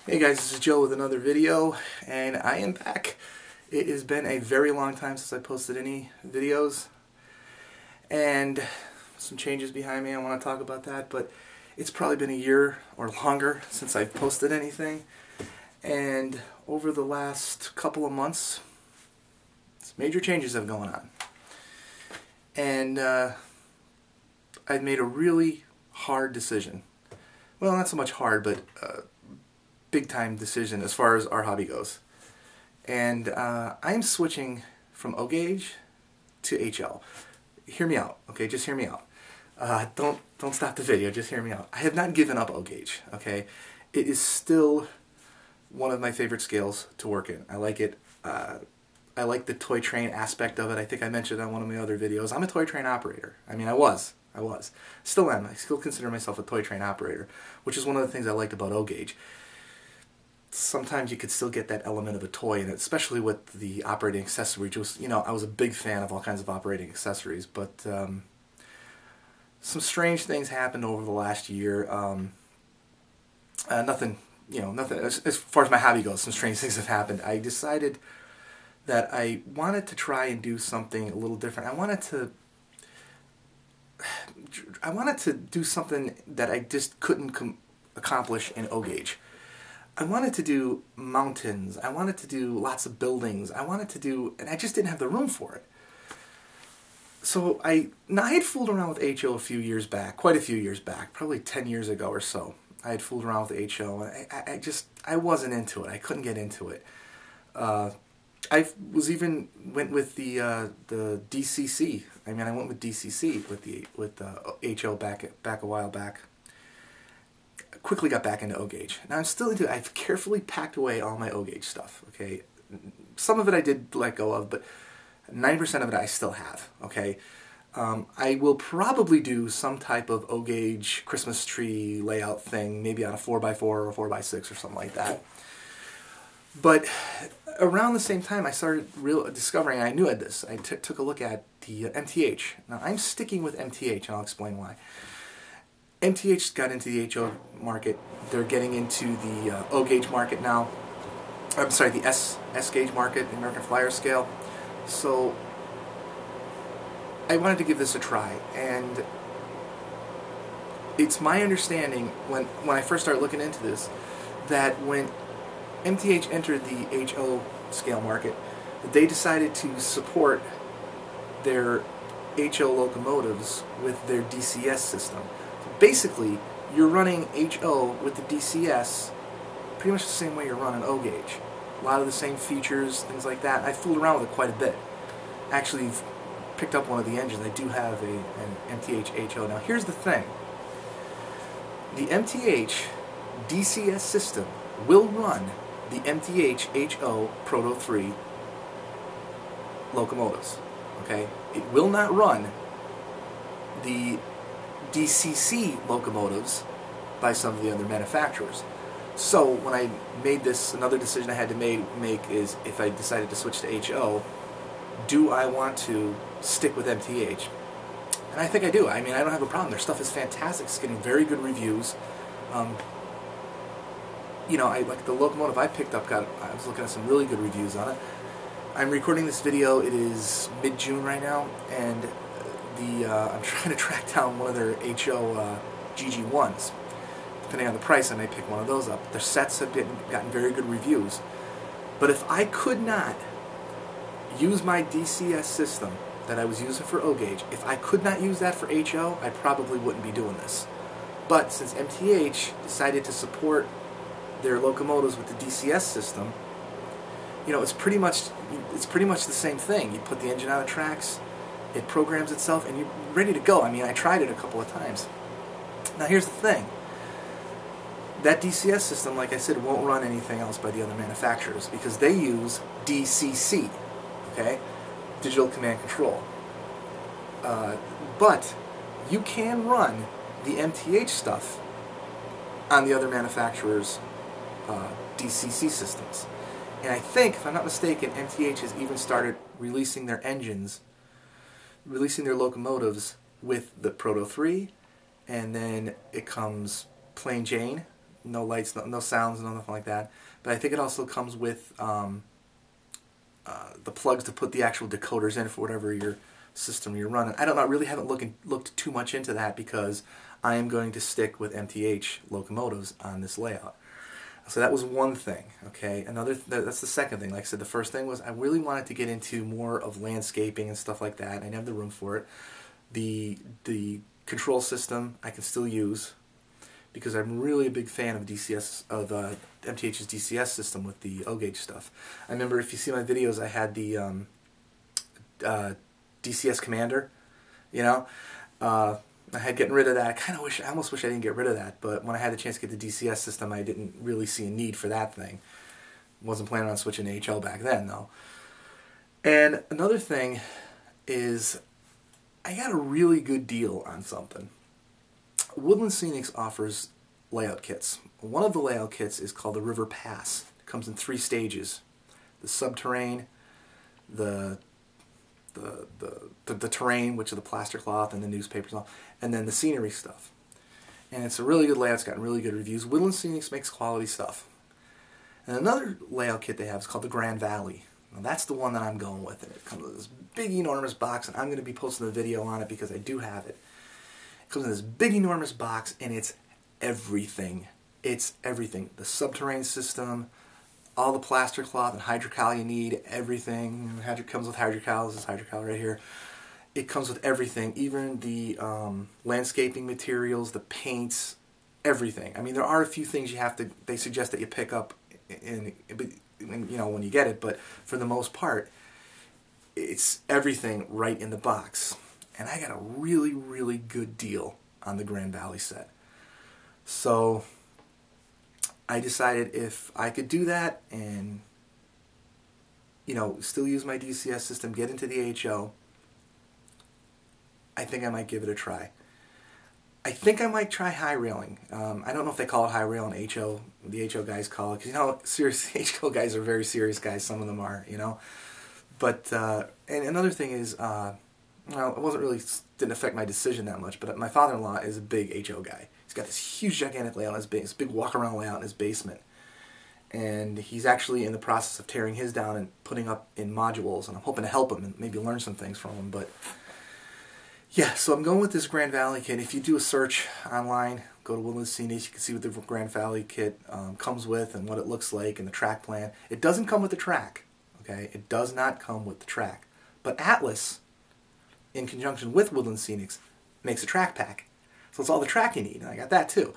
Hey guys, this is Joe with another video, and I am back. It has been a very long time since I posted any videos, and some changes behind me. I want to talk about that, but it's probably been a year or longer since I've posted anything, and over the last couple of months, some major changes have gone on. And I've made a really hard decision. Well, not so much hard, but big time decision as far as our hobby goes. And I'm switching from O-Gauge to HL. Hear me out, okay? Just hear me out. Don't stop the video, just hear me out. I have not given up O-Gauge, okay? It is still one of my favorite scales to work in. I like it. I like the toy train aspect of it. I think I mentioned on one of my other videos. I'm a toy train operator. I mean, I was. Still am. I still consider myself a toy train operator, which is one of the things I liked about O-Gauge. Sometimes you could still get that element of a toy in it, especially with the operating accessory. Just, you know, I was a big fan of all kinds of operating accessories, but some strange things happened over the last year. Nothing, as far as my hobby goes, some strange things have happened. I decided that I wanted to try and do something a little different. I wanted to do something that I just couldn't accomplish in O-Gauge. I wanted to do mountains. I wanted to do lots of buildings. And I just didn't have the room for it. So I had fooled around with HO a few years back, quite a few years back, probably 10 years ago or so. I had fooled around with HO, and I wasn't into it. I couldn't get into it. I went with the DCC. I mean, I went with DCC with HO back a while back. Quickly got back into O-Gauge. Now I'm still into it. I've carefully packed away all my O-Gauge stuff, okay? Some of it I did let go of, but 90% of it I still have, okay? I will probably do some type of O-Gauge Christmas tree layout thing, maybe on a 4x4 or a 4x6 or something like that. But around the same time I started discovering, I knew this, I took a look at the MTH. Now I'm sticking with MTH, and I'll explain why. MTH got into the HO market. They're getting into the O-Gauge market now. I'm sorry, the S-Gauge market, the American Flyer scale. So I wanted to give this a try, and it's my understanding when I first started looking into this that when MTH entered the HO scale market, they decided to support their HO locomotives with their DCS system. Basically, you're running HO with the DCS pretty much the same way you're running O-Gauge. A lot of the same features, things like that. I fooled around with it quite a bit. Actually, picked up one of the engines. I do have an MTH HO. Now, here's the thing. The MTH DCS system will run the MTH HO Proto 3 locomotives. Okay? It will not run the DCC locomotives by some of the other manufacturers. So when I made this, another decision I had to make is, if I decided to switch to HO, do I want to stick with MTH? And I think I do. I mean, I don't have a problem. Their stuff is fantastic. It's getting very good reviews. You know, like the locomotive I picked up I was looking at some really good reviews on it. I'm recording this video. It is mid-June right now, and I'm trying to track down one of their HO GG1s. Depending on the price, I may pick one of those up. Their sets have gotten very good reviews. But if I could not use my DCS system that I was using for O-Gauge, if I could not use that for HO, I probably wouldn't be doing this. But since MTH decided to support their locomotives with the DCS system, you know, it's pretty much the same thing. You put the engine on the tracks, it programs itself, and you're ready to go. I mean, I tried it a couple of times. Now, here's the thing. That DCS system, like I said, won't run anything else by the other manufacturers because they use DCC, okay? Digital Command Control. But you can run the MTH stuff on the other manufacturers' DCC systems. And I think, if I'm not mistaken, MTH has even started releasing their engines, releasing their locomotives with the Proto 3, and then it comes plain Jane, no lights, no sounds, no nothing like that. But I think it also comes with the plugs to put the actual decoders in for whatever your system you're running. I don't know. I really haven't looked too much into that because I am going to stick with MTH locomotives on this layout. So that was one thing. Okay, that's the second thing. Like I said, the first thing was I really wanted to get into more of landscaping and stuff like that. I didn't have the room for it. The control system I can still use because I'm really a big fan of MTH's DCS system with the O-Gauge stuff. I remember, if you see my videos, I had the DCS Commander, you know. I had getting rid of that. I almost wish I didn't get rid of that, but when I had the chance to get the DCS system, I didn't really see a need for that thing. Wasn't planning on switching to HO back then, though. And another thing is I got a really good deal on something. Woodland Scenics offers layout kits. One of the layout kits is called the River Pass. It comes in 3 stages: the subterranean, the terrain, which is the plaster cloth and the newspapers and all, and then the scenery stuff. And it's a really good layout. It's gotten really good reviews. Woodland Scenics makes quality stuff. And another layout kit they have is called the Grand Valley. Now that's the one that I'm going with. And it comes with this big enormous box, and I'm going to be posting a video on it because I do have it. It comes in this big enormous box, and it's everything. It's everything. The subterranean system, all the plaster cloth and hydrocal you need, everything. It comes with hydrocal. This is hydrocal right here. It comes with everything, even the landscaping materials, the paints, everything. I mean, there are a few things they suggest that you pick up in you know, when you get it, but for the most part, it's everything right in the box. And I got a really, really good deal on the Grand Valley set. So I decided if I could do that and, you know, still use my DCS system, get into the HO, I think I might give it a try. I think I might try high railing. I don't know if they call it high rail in HO. The HO guys call it, because, you know, seriously, HO guys are very serious guys. Some of them are, you know. But and another thing is, well, it didn't affect my decision that much. But my father-in-law is a big HO guy. He's got this huge, gigantic layout in his base, big walk-around layout in his basement, and he's actually in the process of tearing his down and putting up in modules. And I'm hoping to help him and maybe learn some things from him, but. Yeah, so I'm going with this Grand Valley kit. If you do a search online, go to Woodland Scenics, you can see what the Grand Valley kit comes with and what it looks like and the track plan. It doesn't come with the track, okay? It does not come with the track. But Atlas, in conjunction with Woodland Scenics, makes a track pack. So it's all the track you need, and I got that too.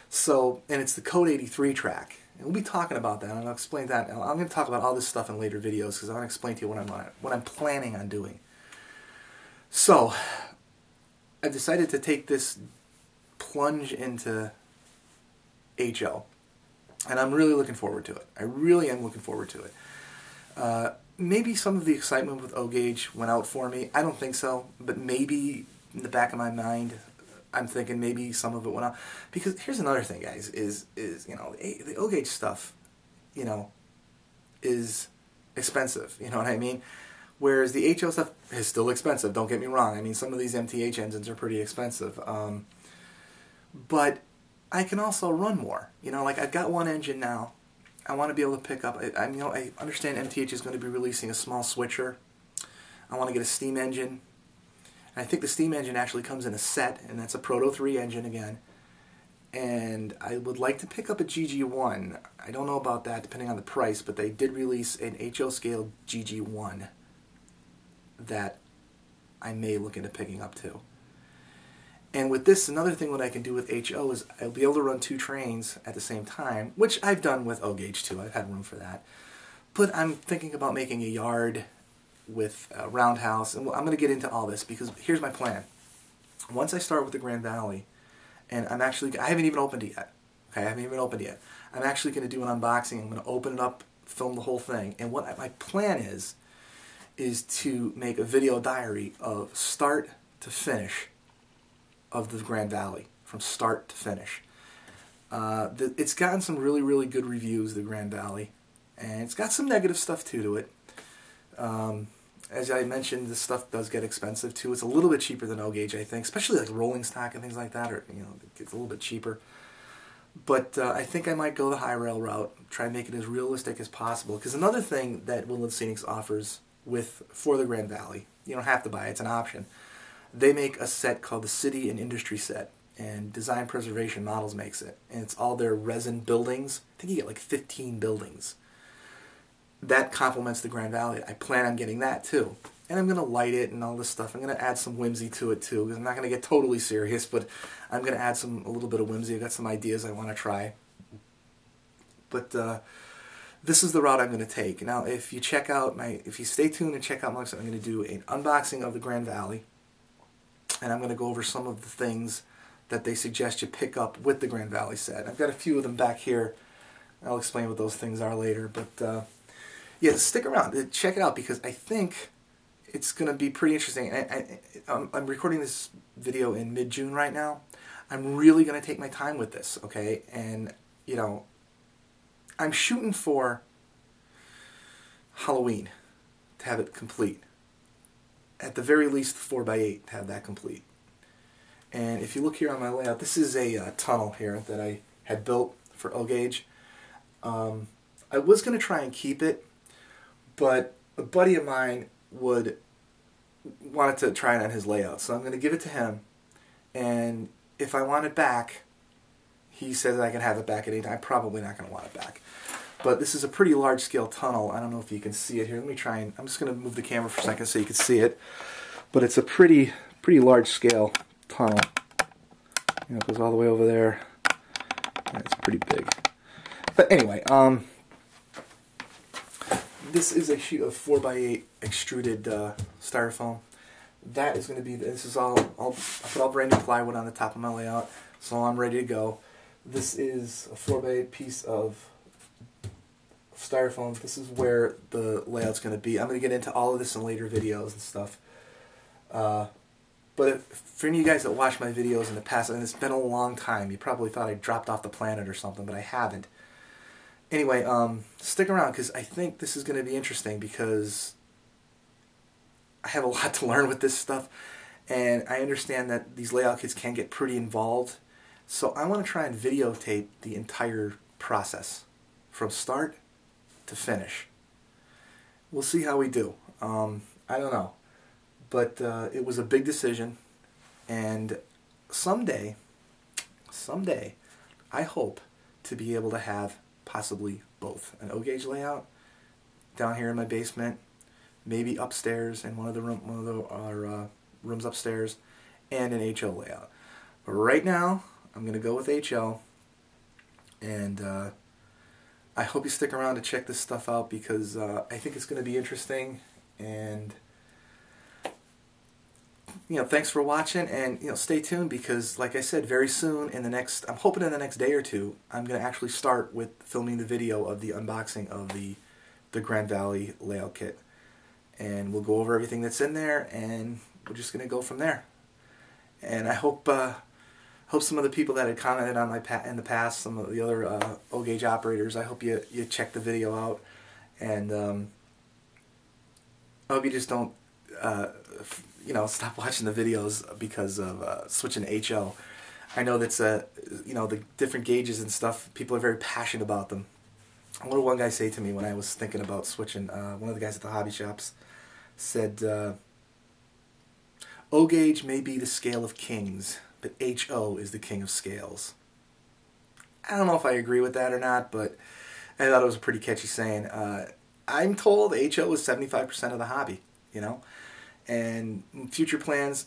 So, and it's the Code 83 track. And we'll be talking about that, and I'll explain that. I'm going to talk about all this stuff in later videos because I want to explain to you what I'm planning on doing. So, I've decided to take this plunge into HO, and I'm really looking forward to it. I really am looking forward to it. Maybe some of the excitement with O-Gauge went out for me. I don't think so, but maybe in the back of my mind, I'm thinking maybe some of it went out. Because here's another thing, guys, is you know, the O-Gauge stuff, you know, is expensive. You know what I mean? Whereas the HO stuff is still expensive, don't get me wrong. I mean, some of these MTH engines are pretty expensive. But I can also run more. You know, like I've got one engine now. I want to be able to pick up, you know, I understand MTH is going to be releasing a small switcher. I want to get a steam engine. And I think the steam engine actually comes in a set, and that's a Proto 3 engine again. And I would like to pick up a GG1. I don't know about that depending on the price, but they did release an HO scale GG1 that I may look into picking up too. And with this, another thing what I can do with HO is I'll be able to run 2 trains at the same time, which I've done with O-Gauge too. I've had room for that. But I'm thinking about making a yard with a roundhouse, and I'm going to get into all this because here's my plan. Once I start with the Grand Valley, and I haven't even opened it yet. Okay, I haven't even opened it yet. I'm actually going to do an unboxing. I'm going to open it up, film the whole thing, and what my plan is to make a video diary of start to finish of the Grand Valley, from start to finish. It's gotten some really, really good reviews, the Grand Valley, and it's got some negative stuff too to it. As I mentioned, this stuff does get expensive too. It's a little bit cheaper than O-Gauge, I think, especially like rolling stock and things like that, or, you know, it's a little bit cheaper. But I think I might go the high rail route, try and make it as realistic as possible. Because another thing that Woodland Scenics offers for the Grand Valley, you don't have to buy it, it's an option. They make a set called the City and Industry Set, and Design Preservation Models makes it. And it's all their resin buildings. I think you get like 15 buildings. That complements the Grand Valley. I plan on getting that too. And I'm going to light it and all this stuff. I'm going to add some whimsy to it too, because I'm not going to get totally serious, but I'm going to add a little bit of whimsy. I've got some ideas I want to try. But this is the route I'm going to take. Now, if you stay tuned and check out my, I'm going to do an unboxing of the Grand Valley, and I'm going to go over some of the things that they suggest you pick up with the Grand Valley set. I've got a few of them back here. I'll explain what those things are later, but yeah, stick around, check it out, because I think it's going to be pretty interesting. I'm recording this video in mid-June right now. I'm really going to take my time with this, okay? And, you know, I'm shooting for Halloween to have it complete. At the very least, 4x8 to have that complete. And if you look here on my layout, this is a tunnel here that I had built for O-Gauge. I was going to try and keep it, but a buddy of mine wanted to try it on his layout, so I'm going to give it to him. And if I want it back, he says I can have it back at any time. I'm probably not going to want it back. But this is a pretty large-scale tunnel. I don't know if you can see it here. Let me try and... I'm just going to move the camera for a second so you can see it. But it's a pretty large-scale tunnel. You know, it goes all the way over there. And it's pretty big. But anyway, this is a sheet of 4x8 extruded styrofoam. That is going to be... This is all... I put all brand new plywood on the top of my layout, so I'm ready to go. This is a 4x8 piece of styrofoam. This is where the layout's going to be. I'm going to get into all of this in later videos and stuff. But for any of you guys that watch my videos in the past, and it's been a long time, you probably thought I dropped off the planet or something, but I haven't. Anyway, stick around, because I think this is going to be interesting, because I have a lot to learn with this stuff, and I understand that these layout kits can get pretty involved. So I want to try and videotape the entire process from start to finish. We'll see how we do. I don't know. But it was a big decision, and someday, I hope to be able to have possibly both. An O-Gauge layout down here in my basement, maybe upstairs in one of our rooms upstairs, and an HO layout. But right now, I'm going to go with HO, and I hope you stick around to check this stuff out, because I think it's going to be interesting. And you know, thanks for watching, and you know, stay tuned, because like I said, very soon, I'm hoping in the next day or two, I'm going to actually start with filming the video of the unboxing of the Grand Valley layout kit, and we'll go over everything that's in there, and we're just going to go from there. And I hope some of the people that had commented on in the past, some of the other O-Gauge operators, I hope you check the video out, and I hope you just don't you know, stop watching the videos because of switching to HO. I know that's you know, the different gauges and stuff, people are very passionate about them. What did one guy say to me when I was thinking about switching? One of the guys at the hobby shops said, O-Gauge may be the scale of kings, but HO is the king of scales. I don't know if I agree with that or not, but I thought it was a pretty catchy saying. I'm told HO is 75% of the hobby, you know? And future plans,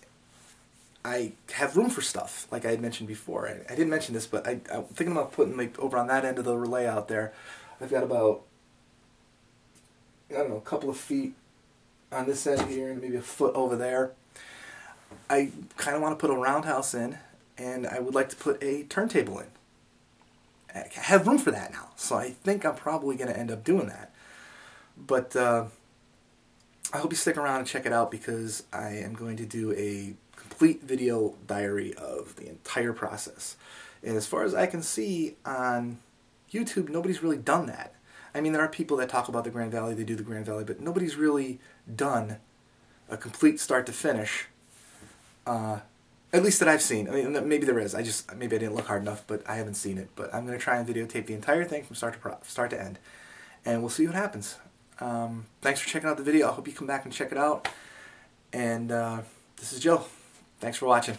I have room for stuff, like I had mentioned before. I didn't mention this, but I'm thinking about putting, like, over on that end of the layout there, I've got about, I don't know, a couple of feet on this end here, and maybe a foot over there. I kind of want to put a roundhouse in, and I would like to put a turntable in. I have room for that now, so I think I'm probably going to end up doing that. But I hope you stick around and check it out, because I am going to do a complete video diary of the entire process. And as far as I can see on YouTube, nobody's really done that. I mean, there are people that talk about the Grand Valley, they do the Grand Valley, but nobody's really done a complete start to finish At least that I've seen. I mean, maybe there is. Maybe I didn't look hard enough, but I haven't seen it. But I'm going to try and videotape the entire thing from start to end. And we'll see what happens. Thanks for checking out the video. I hope you come back and check it out. And this is Joe. Thanks for watching.